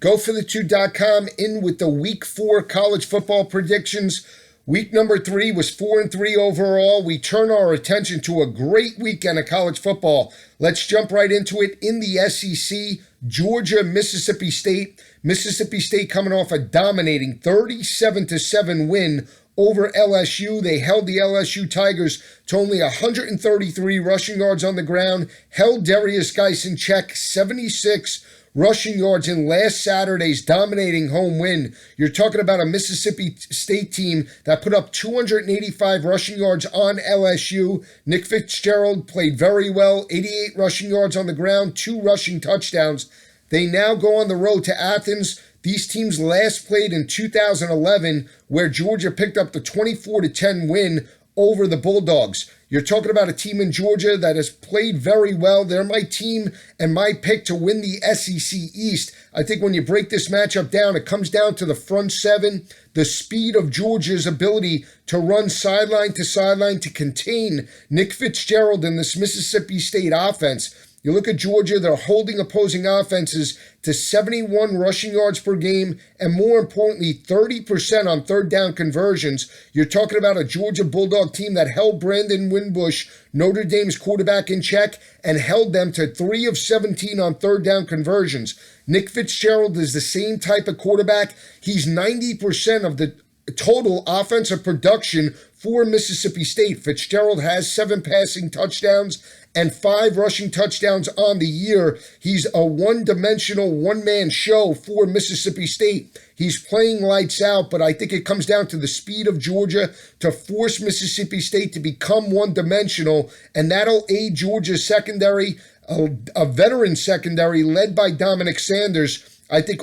GoForThe2.com in with the Week 4 college football predictions. Week number 3 was 4-3 overall. We turn our attention to a great weekend of college football. Let's jump right into it. In the SEC, Georgia, Mississippi State. Mississippi State coming off a dominating 37-7 win over LSU. They held the LSU Tigers to only 133 rushing yards on the ground, held Derrius Guice in check, 76 rushing yards in last Saturday's dominating home win. You're talking about a Mississippi State team that put up 285 rushing yards on LSU. Nick Fitzgerald played very well, 88 rushing yards on the ground, 2 rushing touchdowns. They now go on the road to Athens. These teams last played in 2011, where Georgia picked up the 24-10 win over the Bulldogs. You're talking about a team in Georgia that has played very well. They're my team and my pick to win the SEC East. I think when you break this matchup down, it comes down to the front seven, the speed of Georgia's ability to run sideline to sideline to contain Nick Fitzgerald in this Mississippi State offense. You look at Georgia, they're holding opposing offenses to 71 rushing yards per game and, more importantly, 30% on third down conversions. You're talking about a Georgia Bulldog team that held Brandon Wimbush, Notre Dame's quarterback, in check and held them to 3 of 17 on third down conversions. Nick Fitzgerald is the same type of quarterback. He's 90% of the total offensive production for Mississippi State. Fitzgerald has 7 passing touchdowns and 5 rushing touchdowns on the year. He's a one-dimensional, one-man show for Mississippi State. He's playing lights out, but I think it comes down to the speed of Georgia to force Mississippi State to become one-dimensional, and that'll aid Georgia's secondary, a veteran secondary led by Dominic Sanders. I think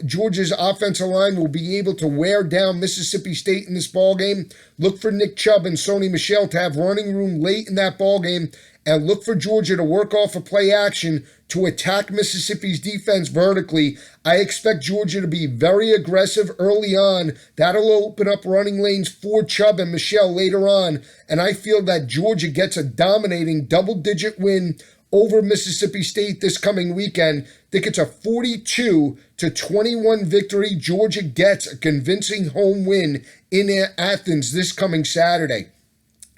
Georgia's offensive line will be able to wear down Mississippi State in this ballgame. Look for Nick Chubb and Sony Michel to have running room late in that ballgame, and look for Georgia to work off a play action to attack Mississippi's defense vertically. I expect Georgia to be very aggressive early on. That'll open up running lanes for Chubb and Michel later on, and I feel that Georgia gets a dominating double-digit win over Mississippi State this coming weekend. I think it's a 42-21 victory. Georgia gets a convincing home win in Athens this coming Saturday.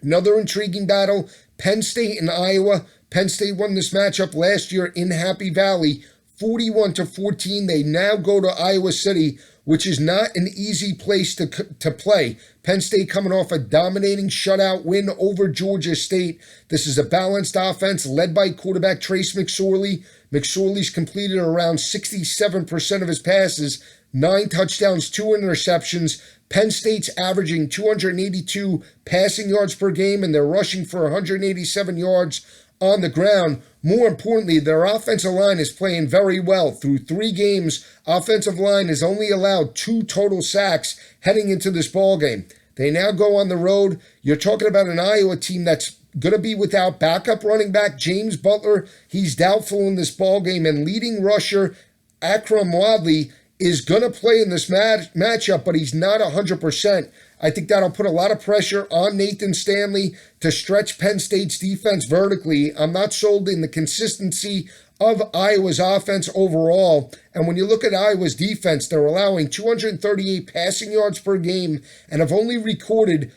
Another intriguing battle, Penn State and Iowa. Penn State won this matchup last year in Happy Valley, 41-14. They now go to Iowa City, which is not an easy place to play. Penn State coming off a dominating shutout win over Georgia State. This is a balanced offense led by quarterback Trace McSorley. McSorley's completed around 67% of his passes, 9 touchdowns, 2 interceptions. Penn State's averaging 282 passing yards per game, and they're rushing for 187 yards on the ground. More importantly, their offensive line is playing very well. Through 3 games, offensive line has only allowed 2 total sacks heading into this ballgame. They now go on the road. You're talking about an Iowa team that's going to be without backup running back James Butler. He's doubtful in this ballgame, and leading rusher Akrum Wadley is going to play in this matchup, but he's not 100%. I think that'll put a lot of pressure on Nathan Stanley to stretch Penn State's defense vertically. I'm not sold in the consistency of Iowa's offense overall. And when you look at Iowa's defense, they're allowing 238 passing yards per game and have only recorded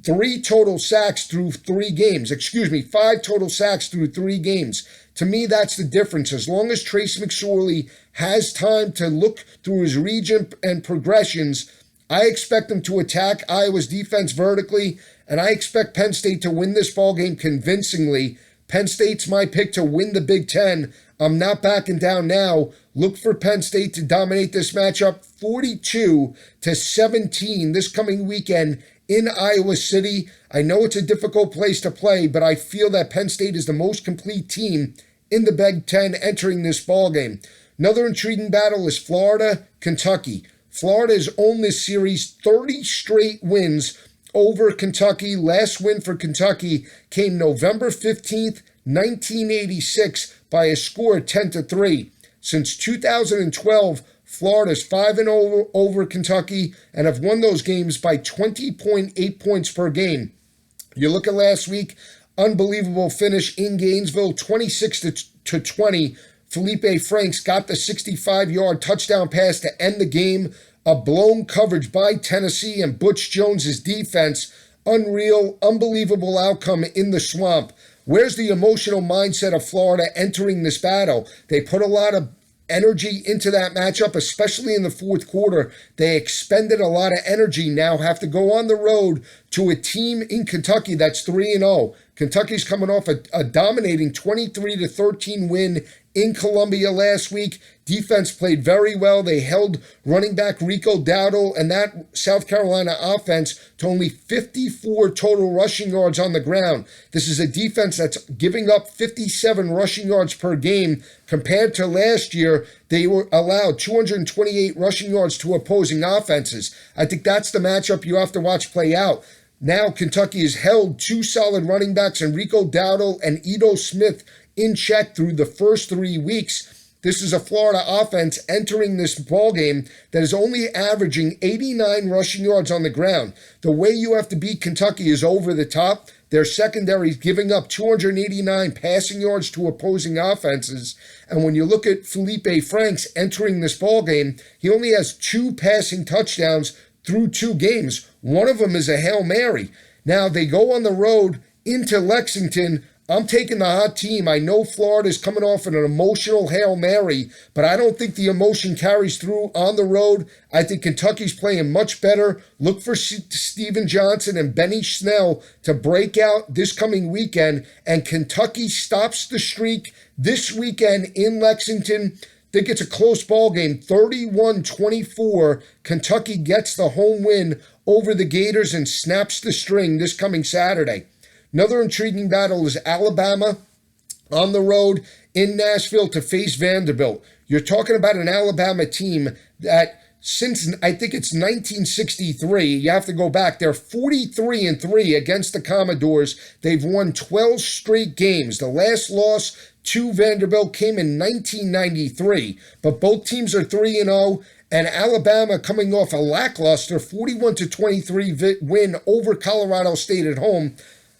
5 total sacks through 3 games. To me, that's the difference. As long as Trace McSorley has time to look through his region and progressions, I expect him to attack Iowa's defense vertically, and I expect Penn State to win this ballgame convincingly. Penn State's my pick to win the Big Ten. I'm not backing down now. Look for Penn State to dominate this matchup 42-17 this coming weekend in Iowa City. I know it's a difficult place to play, but I feel that Penn State is the most complete team in the Big Ten entering this ballgame. Another intriguing battle is Florida-Kentucky. Florida has owned this series 30 straight wins over Kentucky. Last win for Kentucky came November 15th, 1986 by a score of 10-3. Since 2012, Florida's 5-0 over Kentucky and have won those games by 20.8 points per game. You look at last week, unbelievable finish in Gainesville, 26-20 Felipe Franks got the 65-yard touchdown pass to end the game. A blown coverage by Tennessee and Butch Jones's defense. Unreal, unbelievable outcome in the swamp. Where's the emotional mindset of Florida entering this battle? They put a lot of energy into that matchup, especially in the fourth quarter. They expended a lot of energy, now have to go on the road to a team in Kentucky that's 3-0. Kentucky's coming off a dominating 23-13 win in Columbia last week. Defense played very well. They held running back Rico Dowdle and that South Carolina offense to only 54 total rushing yards on the ground. This is a defense that's giving up 57 rushing yards per game. Compared to last year, they were allowed 228 rushing yards to opposing offenses. I think that's the matchup you have to watch play out. Now Kentucky has held two solid running backs, Rico Dowdle and Ito Smith, in check through the first 3 weeks. This is a Florida offense entering this ballgame that is only averaging 89 rushing yards on the ground. The way you have to beat Kentucky is over the top. Their secondary is giving up 289 passing yards to opposing offenses. And when you look at Felipe Franks entering this ballgame, he only has 2 passing touchdowns through 2 games. One of them is a Hail Mary. Now they go on the road into Lexington. I'm taking the hot team. I know Florida's coming off an emotional Hail Mary, but I don't think the emotion carries through on the road. I think Kentucky's playing much better. Look for Steven Johnson and Benny Snell to break out this coming weekend, and Kentucky stops the streak this weekend in Lexington. I think it's a close ball game, 31-24. Kentucky gets the home win over the Gators and snaps the string this coming Saturday. Another intriguing battle is Alabama on the road in Nashville to face Vanderbilt. You're talking about an Alabama team that since I think it's 1963, you have to go back, they're 43-3 against the Commodores. They've won 12 straight games. The last loss to Vanderbilt came in 1993, but both teams are 3-0. And Alabama coming off a lackluster 41-23 win over Colorado State at home.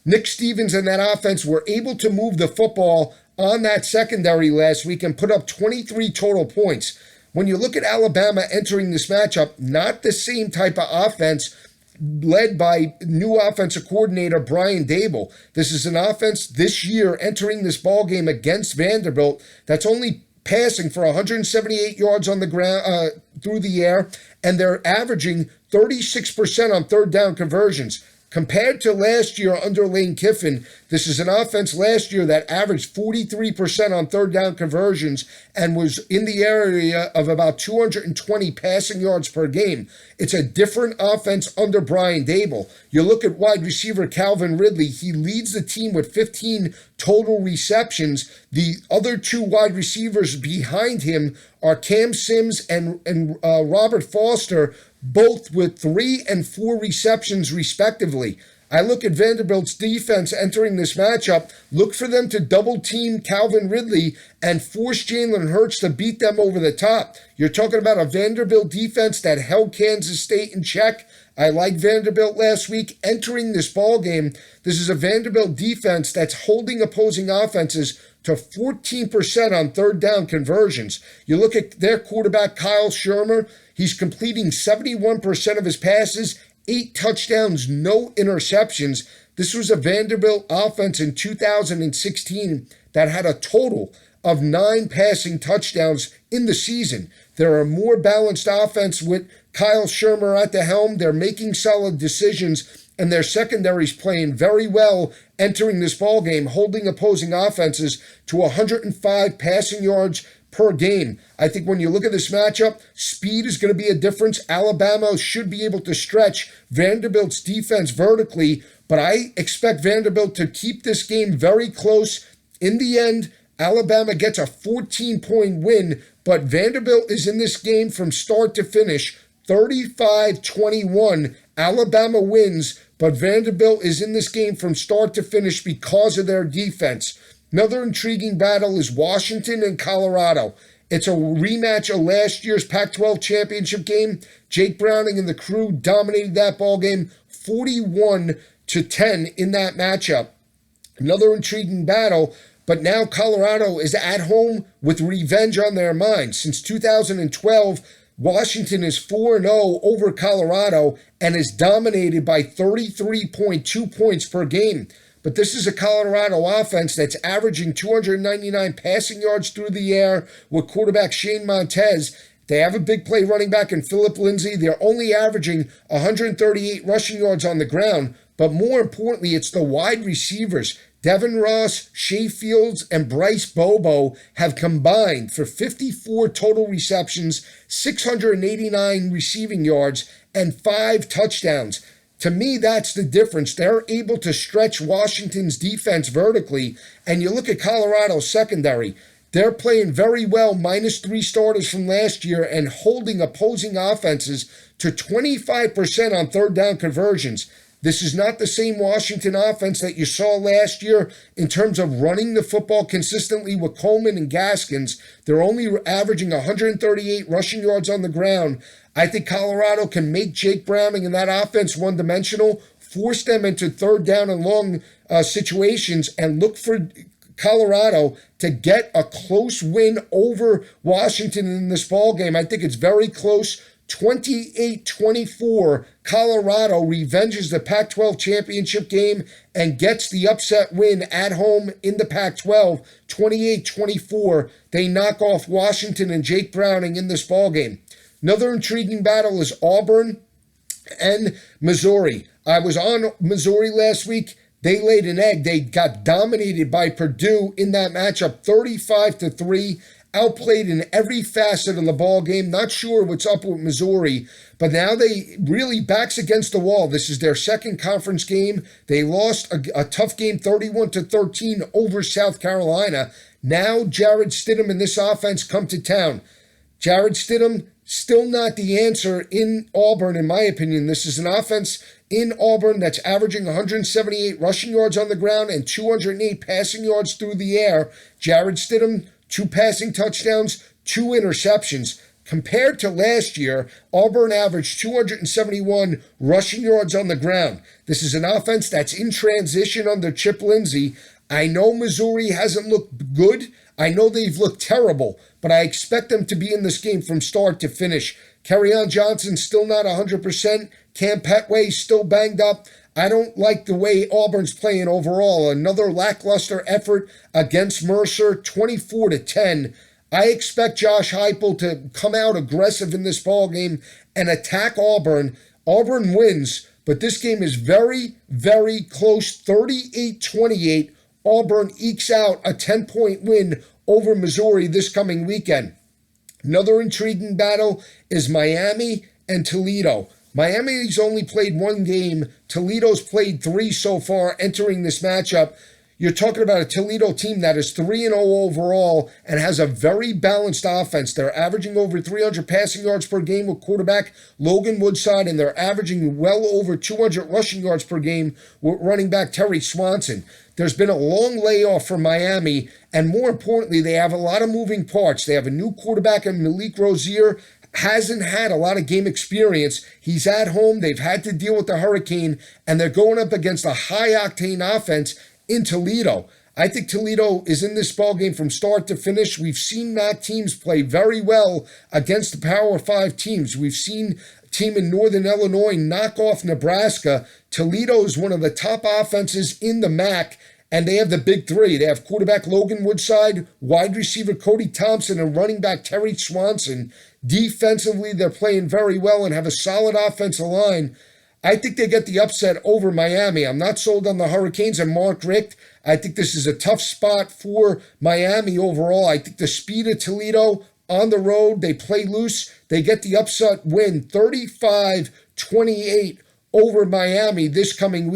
Nick Stevens and that offense were able to move the football on that secondary last week and put up 23 total points. When you look at Alabama entering this matchup, not the same type of offense led by new offensive coordinator Brian Daboll. This is an offense this year entering this ballgame against Vanderbilt that's only passing for 178 yards on the ground through the air, and they're averaging 36% on third down conversions. Compared to last year under Lane Kiffin, this is an offense last year that averaged 43% on third down conversions and was in the area of about 220 passing yards per game. It's a different offense under Brian Daboll. You look at wide receiver Calvin Ridley, he leads the team with 15 total receptions. The other 2 wide receivers behind him are Cam Sims and Robert Foster, both with 3 and 4 receptions respectively. I look at Vanderbilt's defense entering this matchup, look for them to double team Calvin Ridley and force Jalen Hurts to beat them over the top. You're talking about a Vanderbilt defense that held Kansas State in check. I like Vanderbilt last week entering this ballgame. This is a Vanderbilt defense that's holding opposing offenses to 14% on third down conversions. You look at their quarterback, Kyle Shermer, he's completing 71% of his passes, 8 touchdowns, no interceptions. This was a Vanderbilt offense in 2016 that had a total of 9 passing touchdowns in the season. They're a more balanced offense with Kyle Shermer at the helm. They're making solid decisions, and their secondary's playing very well entering this ballgame, holding opposing offenses to 105 passing yards per game. I think when you look at this matchup, speed is going to be a difference. Alabama should be able to stretch Vanderbilt's defense vertically, but I expect Vanderbilt to keep this game very close. In the end, Alabama gets a 14-point win, but Vanderbilt is in this game from start to finish. 35-21, Alabama wins, but Vanderbilt is in this game from start to finish because of their defense. Another intriguing battle is Washington and Colorado. It's a rematch of last year's Pac-12 championship game. Jake Browning and the crew dominated that ball game 41-10 in that matchup. Another intriguing battle, But now Colorado is at home with revenge on their minds. Since 2012, Washington is 4-0 over Colorado and is dominated by 33.2 points per game. But this is a Colorado offense that's averaging 299 passing yards through the air with quarterback Shane Montez. They have a big play running back in Phillip Lindsay. They're only averaging 138 rushing yards on the ground. But more importantly, it's the wide receivers. Devin Ross, Shea Fields, and Bryce Bobo have combined for 54 total receptions, 689 receiving yards, and 5 touchdowns. To me, that's the difference. They're able to stretch Washington's defense vertically, and you look at Colorado's secondary. They're playing very well, minus 3 starters from last year, and holding opposing offenses to 25% on third down conversions. This is not the same Washington offense that you saw last year in terms of running the football consistently with Coleman and Gaskins. They're only averaging 138 rushing yards on the ground. I think Colorado can make Jake Browning and that offense one-dimensional, force them into third down and long situations, and look for Colorado to get a close win over Washington in this ball game. I think it's very close. 28-24, Colorado revenges the Pac-12 championship game and gets the upset win at home in the Pac-12. 28-24, they knock off Washington and Jake Browning in this ball game. Another intriguing battle is Auburn and Missouri. I was on Missouri last week. They laid an egg. They got dominated by Purdue in that matchup, 35-3. Outplayed in every facet of the ball game. Not sure what's up with Missouri, but now they really backs against the wall. This is their second conference game. They lost a tough game, 31-13 over South Carolina. Now Jarrett Stidham and this offense come to town. Jarrett Stidham still not the answer in Auburn, in my opinion. This is an offense in Auburn that's averaging 178 rushing yards on the ground and 208 passing yards through the air. Jarrett Stidham, 2 passing touchdowns, 2 interceptions. Compared to last year, Auburn averaged 271 rushing yards on the ground. This is an offense that's in transition under Chip Lindsey. I know Missouri hasn't looked good. I know they've looked terrible, but I expect them to be in this game from start to finish. Kerryon Johnson still not 100%. Cam Petway still banged up. I don't like the way Auburn's playing overall. Another lackluster effort against Mercer, 24-10. I expect Josh Heupel to come out aggressive in this ball game and attack Auburn. Auburn wins, but this game is very, very close, 38-28. Auburn ekes out a 10-point win over Missouri this coming weekend. Another intriguing battle is Miami and Toledo. Miami's only played 1 game. Toledo's played 3 so far entering this matchup. You're talking about a Toledo team that is 3-0 overall and has a very balanced offense. They're averaging over 300 passing yards per game with quarterback Logan Woodside, and they're averaging well over 200 rushing yards per game with running back Terry Swanson. There's been a long layoff for Miami, and more importantly, they have a lot of moving parts. They have a new quarterback in Malik Rozier, hasn't had a lot of game experience. He's at home. They've had to deal with the hurricane, and they're going up against a high-octane offense in Toledo. I think Toledo is in this ballgame from start to finish. We've seen MAC teams play very well against the Power 5 teams. We've seen a team in Northern Illinois knock off Nebraska. Toledo is one of the top offenses in the MAC, and they have the big 3. They have quarterback Logan Woodside, wide receiver Cody Thompson, and running back Terry Swanson. Defensively, they're playing very well and have a solid offensive line. I think they get the upset over Miami. I'm not sold on the Hurricanes and Mark Richt. I think this is a tough spot for Miami overall. I think the speed of Toledo on the road, they play loose. They get the upset win, 35-28 over Miami this coming week.